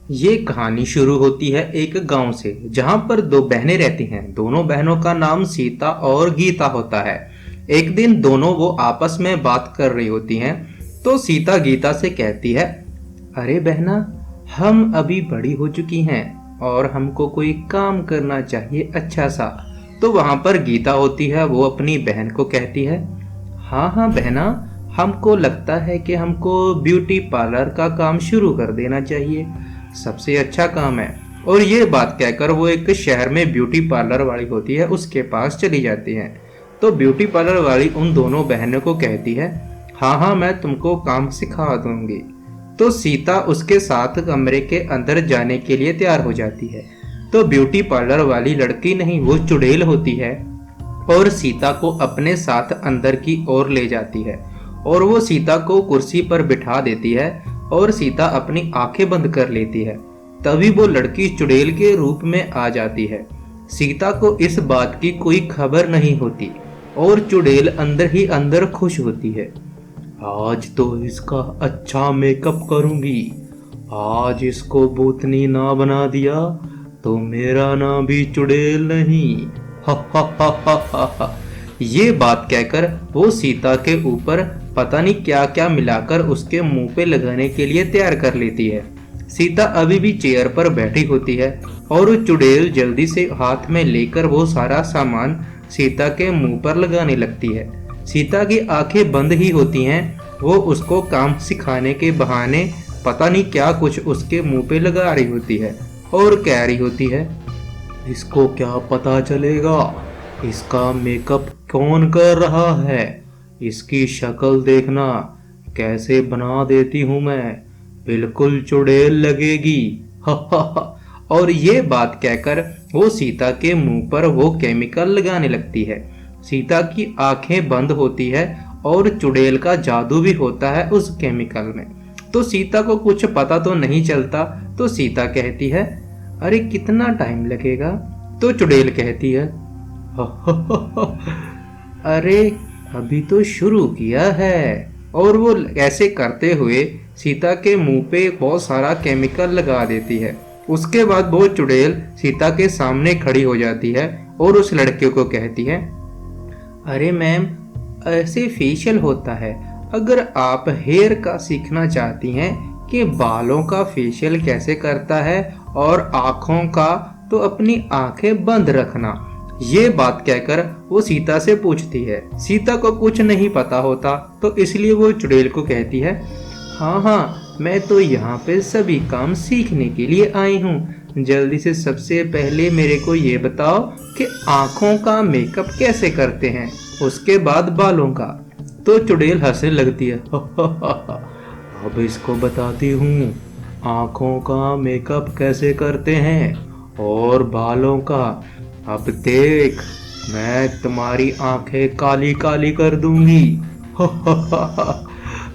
ये कहानी शुरू होती है एक गांव से जहां पर दो बहनें रहती हैं। दोनों बहनों का नाम सीता और गीता होता है। एक दिन दोनों वो आपस में बात कर रही होती हैं तो सीता गीता से कहती है, अरे बहना, हम अभी बड़ी हो चुकी हैं और हमको कोई काम करना चाहिए अच्छा सा। तो वहां पर गीता होती है, वो अपनी बहन को कहती है, हाँ हाँ बहना, हमको लगता है कि हमको ब्यूटी पार्लर का काम शुरू कर देना चाहिए, सबसे अच्छा काम है। और ये बात कहकर वो एक शहर में ब्यूटी पार्लर वाली होती है उसके पास चली जाती है। तो ब्यूटी पार्लर वाली उन दोनों बहनों को कहती है, हाँ हाँ मैं तुमको काम सिखा दूंगी। तो सीता उसके साथ कमरे के अंदर जाने के लिए तैयार हो जाती है। तो ब्यूटी पार्लर वाली लड़की नहीं, वो चुड़ैल होती है और सीता को अपने साथ अंदर की ओर ले जाती है और वो सीता को कुर्सी पर बिठा देती है और सीता अपनी आंखें बंद कर लेती है। तभी वो लड़की चुड़ैल के रूप में आ जाती है। सीता को इस बात की कोई खबर नहीं होती और चुड़ैल अंदर ही अंदर खुश होती है। आज तो इसका अच्छा मेकअप करूंगी, आज इसको भूतनी ना बना दिया तो मेरा नाम भी चुड़ैल नहीं। हा हा हा हा हा हा। ये बात कहकर वो सीता के ऊपर पता नहीं क्या क्या मिलाकर उसके मुंह पे लगाने के लिए तैयार कर लेती है। सीता अभी भी चेयर पर बैठी होती है और चुड़ैल जल्दी से हाथ में लेकर वो सारा सामान सीता के मुंह पर लगाने लगती है। सीता की आंखें बंद ही होती हैं, वो उसको काम सिखाने के बहाने पता नहीं क्या कुछ उसके मुंह पे लगा रही होती है और कह रही होती है, इसको क्या पता चलेगा इसका मेकअप कौन कर रहा है, इसकी शक्ल देखना कैसे बना देती हूं मैं, बिल्कुल चुड़ैल लगेगी। हा हा हा। और ये बात कहकर वो सीता के मुंह पर वो केमिकल लगाने लगती है। सीता की आंखें बंद होती है और चुड़ैल का जादू भी होता है उस केमिकल में। तो सीता को कुछ पता तो नहीं चलता। तो सीता कहती है, अरे कितना टाइम लगेगा। तो चुड़ैल कहती है, अरे अभी तो शुरू किया है। और वो ऐसे करते हुए सीता के मुंह पे बहुत सारा केमिकल लगा देती है। उसके बाद वो चुड़ैल सीता के सामने खड़ी हो जाती है और उस लड़के को कहती है, अरे मैम, ऐसे फेशियल होता है। अगर आप हेयर का सीखना चाहती हैं कि बालों का फेशियल कैसे करता है और आँखों का, तो अपनी आंखें बंद रखना। ये बात कहकर वो सीता से पूछती है। सीता को कुछ नहीं पता होता तो इसलिए वो चुड़ैल को कहती है, हाँ हाँ, मैं तो यहाँ पे सभी काम सीखने के लिए आई हूँ। जल्दी से सबसे पहले मेरे को ये बताओ कि आँखों का मेकअप कैसे करते हैं, उसके बाद बालों का। तो चुड़ैल हंसने लगती है, अब इसको बताती हूँ आँखों का मेकअप कैसे करते हैं और बालों का। अब देख, मैं तुम्हारी आंखें काली काली कर दूंगी।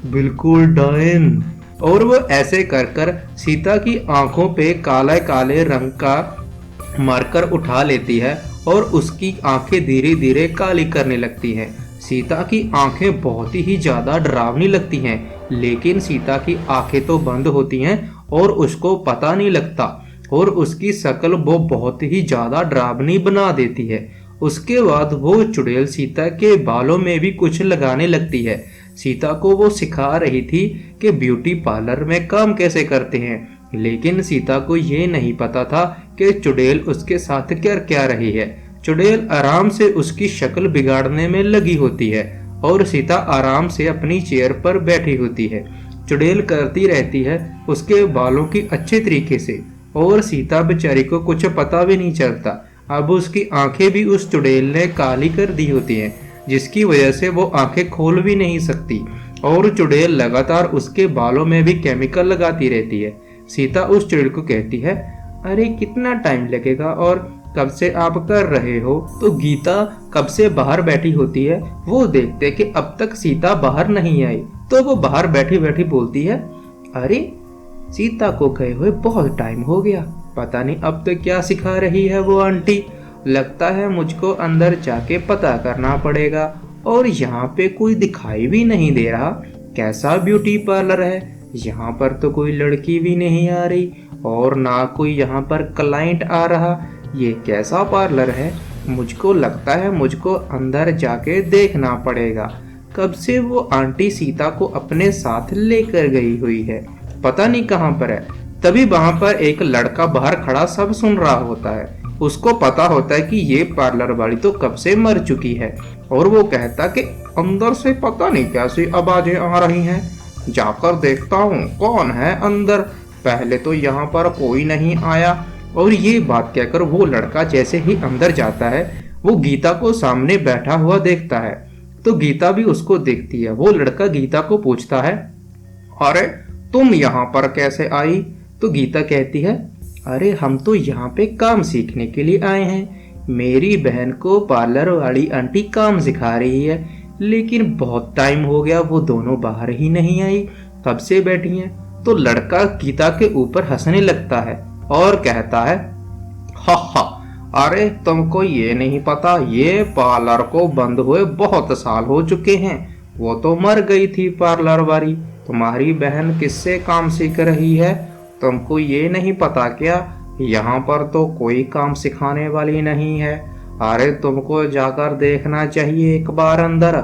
बिल्कुल डायन। और वो ऐसे कर कर सीता की आंखों पे काले काले रंग का मार्कर उठा लेती है और उसकी आंखें धीरे धीरे काली करने लगती हैं। सीता की आंखें बहुत ही ज्यादा डरावनी लगती हैं, लेकिन सीता की आंखें तो बंद होती हैं और उसको पता नहीं लगता और उसकी शक्ल वो बहुत ही ज्यादा डरावनी बना देती है। उसके बाद वो चुड़ैल सीता के बालों में भी कुछ लगाने लगती है। सीता को वो सिखा रही थी कि ब्यूटी पार्लर में काम कैसे करते हैं, लेकिन सीता को ये नहीं पता था कि चुड़ैल उसके साथ क्या क्या रही है। चुड़ैल आराम से उसकी शक्ल बिगाड़ने में लगी होती है और सीता आराम से अपनी चेयर पर बैठी होती है। चुड़ैल करती रहती है उसके बालों की अच्छे तरीके से और सीता बेचारी को कुछ पता भी नहीं चलता। अब उसकी आंखें भी उस चुड़ैल ने काली कर दी होती हैं, जिसकी वजह से वो आंखें खोल भी नहीं सकती और चुड़ैल लगातार उसके बालों में भी केमिकल लगाती रहती है। सीता उस चुड़ैल को कहती है, अरे कितना टाइम लगेगा और कब से आप कर रहे हो। तो गीता कब से बाहर बैठी होती है, वो देखते कि अब तक सीता बाहर नहीं आई। तो वो बाहर बैठी बैठी बोलती है, अरे सीता को गए हुए बहुत टाइम हो गया, पता नहीं अब तक क्या सिखा रही है वो आंटी। लगता है मुझको अंदर जाके पता करना पड़ेगा। और यहाँ पे कोई दिखाई भी नहीं दे रहा, कैसा ब्यूटी पार्लर है, यहाँ पर तो कोई लड़की भी नहीं आ रही और ना कोई यहाँ पर क्लाइंट आ रहा। ये कैसा पार्लर है? मुझको लगता है मुझको अंदर जाके देखना पड़ेगा। कब से वो आंटी सीता को अपने साथ लेकर गई हुई है, पता नहीं कहाँ पर है। तभी वहां पर एक लड़का बाहर खड़ा सब सुन रहा होता है। उसको पता होता है कि ये पार्लर वाली तो कब से मर चुकी है और वो कहता कि अंदर से पता नहीं कैसी आवाजें आ रही हैं, जाकर देखता हूँ कौन है अंदर। पहले तो यहाँ पर कोई नहीं आया। और ये बात कहकर वो लड़का जैसे ही अंदर जाता है वो गीता को सामने बैठा हुआ देखता है। तो गीता भी उसको देखती है। वो लड़का गीता को पूछता है, अरे तुम यहाँ पर कैसे आई? तो गीता कहती है, अरे हम तो यहाँ पे काम सीखने के लिए आए हैं। मेरी बहन को पार्लर वाली आंटी काम सिखा रही है, लेकिन बहुत टाइम हो गया वो दोनों बाहर ही नहीं आई, कब से बैठी हैं। तो लड़का गीता के ऊपर हंसने लगता है और कहता है, हा हा, अरे तुमको ये नहीं पता, ये पार्लर को बंद हुए बहुत साल हो चुके हैं। वो तो मर गई थी पार्लर वाली। तुम्हारी बहन किससे काम सीख रही है? तुमको ये नहीं पता क्या? यहाँ पर तो कोई काम सिखाने वाली नहीं है। अरे तुमको जाकर देखना चाहिए एक बार अंदर,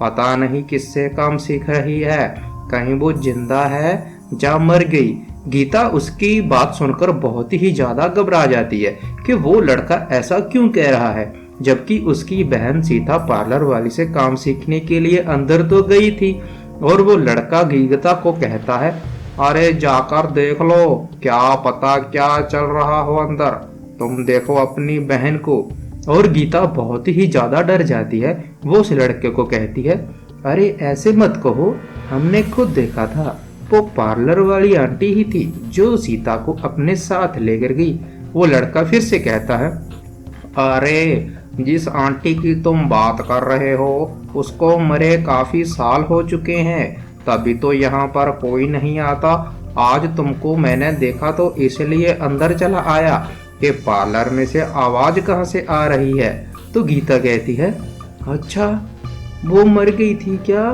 पता नहीं किससे काम सीख रही है, कहीं वो जिंदा है या मर गई। गीता उसकी बात सुनकर बहुत ही ज्यादा घबरा जाती है कि वो लड़का ऐसा क्यों कह रहा है, जबकि उसकी बहन सीता पार्लर वाली से काम सीखने के लिए अंदर तो गई थी। और वो लड़का गीता को कहता है, अरे जाकर देख लो, क्या पता क्या चल रहा हो अंदर, तुम देखो अपनी बहन को। और गीता बहुत ही ज्यादा डर जाती है। वो उस लड़के को कहती है, अरे ऐसे मत कहो, हमने खुद देखा था, वो पार्लर वाली आंटी ही थी जो सीता को अपने साथ लेकर गई। वो लड़का फिर से कहता है, अरे जिस आंटी की तुम बात कर रहे हो उसको मरे काफी साल हो चुके हैं, तभी तो यहाँ पर कोई नहीं आता। आज तुमको मैंने देखा तो इसलिए अंदर चला आया कि पार्लर में से आवाज कहाँ से आ रही है। तो गीता कहती है, अच्छा वो मर गई थी क्या?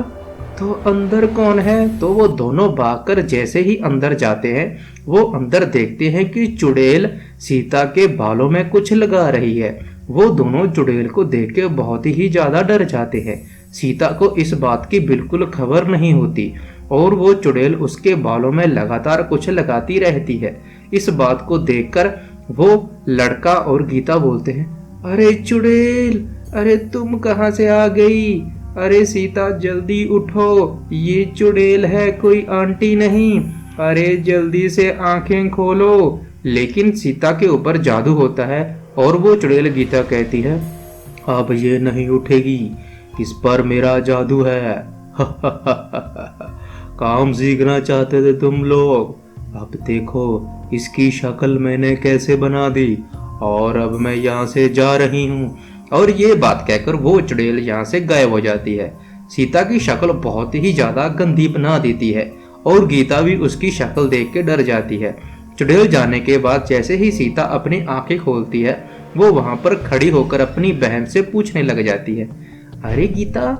तो अंदर कौन है? तो वो दोनों भागकर जैसे ही अंदर जाते हैं वो अंदर देखते हैं कि चुड़ैल सीता के बालों में कुछ लगा रही है। वो दोनों चुड़ैल को देख के बहुत ही ज्यादा डर जाते हैं। सीता को इस बात की बिल्कुल खबर नहीं होती और वो चुड़ैल उसके बालों में लगातार कुछ लगाती रहती है। इस बात को देखकर वो लड़का और गीता बोलते हैं, अरे चुड़ैल, अरे तुम कहाँ से आ गई? अरे सीता जल्दी उठो, ये चुड़ैल है कोई आंटी नहीं, अरे जल्दी से आंखें खोलो। लेकिन सीता के ऊपर जादू होता है और वो चुड़ैल गीता कहती है, अब ये नहीं उठेगी, इस पर मेरा जादू है। काम सीखना चाहते थे तुम लोग, अब देखो इसकी शक्ल मैंने कैसे बना दी और अब मैं यहाँ से जा रही हूँ। और ये बात कहकर वो चुड़ैल यहाँ से गायब हो जाती है। सीता की शक्ल बहुत ही ज्यादा गंदी बना देती है और गीता भी उसकी शक्ल देख के डर जाती है। चुड़ैल जाने के बाद जैसे ही सीता अपनी आंखें खोलती है वो वहां पर खड़ी होकर अपनी बहन से पूछने लग जाती है, अरे गीता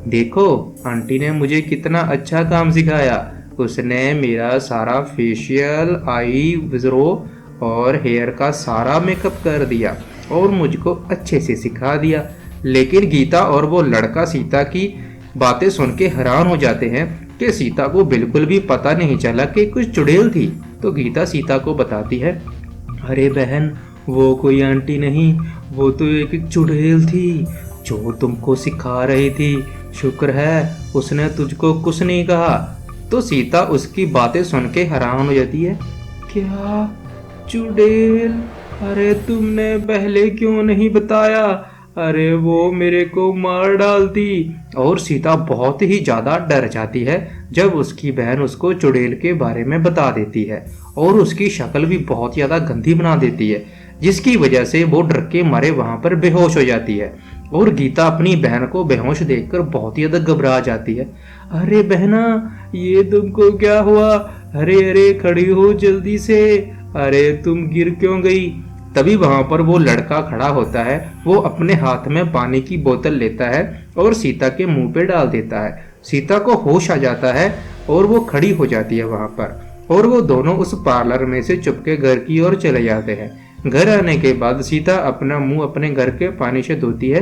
देखो, आंटी ने मुझे कितना अच्छा काम सिखाया। उसने मेरा सारा फेशियल, आई ब्रो और हेयर का सारा मेकअप कर दिया और मुझको अच्छे से सिखा दिया। लेकिन गीता और वो लड़का सीता की बातें सुन के हैरान हो जाते हैं कि सीता को बिल्कुल भी पता नहीं चला कि कुछ चुड़ैल थी। तो गीता सीता को बताती है, अरे बहन वो कोई आंटी नहीं, वो तो एक चुड़ैल थी जो तुमको सिखा रही थी। शुक्र है उसने तुझको कुछ नहीं कहा। तो सीता उसकी बातें सुन के हैरान हो जाती है, क्या चुड़ैल? अरे तुमने पहले क्यों नहीं बताया? अरे वो मेरे को मार डालती। और सीता बहुत ही ज्यादा डर जाती है जब उसकी बहन उसको चुड़ैल के बारे में बता देती है और उसकी शक्ल भी बहुत ज्यादा गंदी बना देती है, जिसकी वजह से वो डर के मारे वहां पर बेहोश हो जाती है। और गीता अपनी बहन को बेहोश देखकर बहुत ज्यादा घबरा जाती है। अरे बहना ये तुमको क्या हुआ? अरे अरे खड़ी हो जल्दी से, अरे तुम गिर क्यों गई? तभी वहां पर वो लड़का खड़ा होता है। वो अपने हाथ में पानी की बोतल लेता है और सीता के मुंह पे डाल देता है। सीता को होश आ जाता है और वो खड़ी हो जाती है वहां पर, और वो दोनों उस पार्लर में से चुपके घर की ओर चले जाते हैं। घर आने के बाद सीता अपना मुंह अपने घर के पानी से धोती है